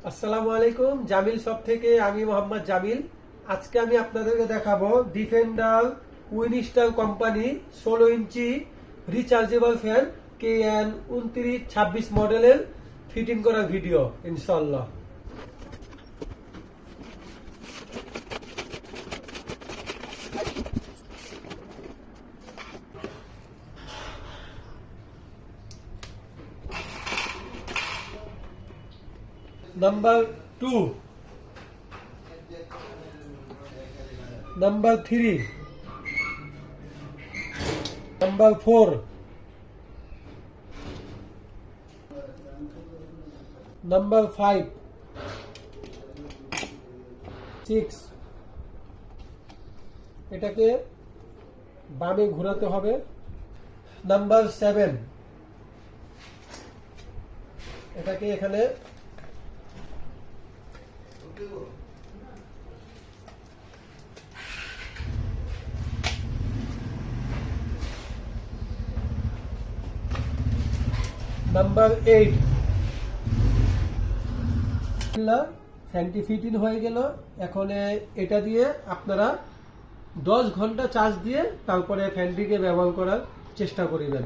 আসসালামু আলাইকুম, জামিল শপ থেকে আমি মোহাম্মদ জামিল। আজকে আমি আপনাদেরকে দেখাবো ডিফেন্ডার উইনস্টার কোম্পানি 16 ইঞ্চি রিচার্জেবল ফ্যান KN 2926 মডেলের ফিটিং করা ভিডিও ইনশাআল্লাহ। Number 2, Number 3, Number 4, Number 5, 6। এটাকে বামে ঘোরাতে হবে। Number 7, এটাকে এখানে নাম্বার 8। ফ্যানটি ফিটিং হয়ে গেল। এখন এটা দিয়ে আপনারা 10 ঘন্টা চার্জ দিয়ে তারপরে ফ্যানটিকে ব্যবহার করার চেষ্টা করিবেন।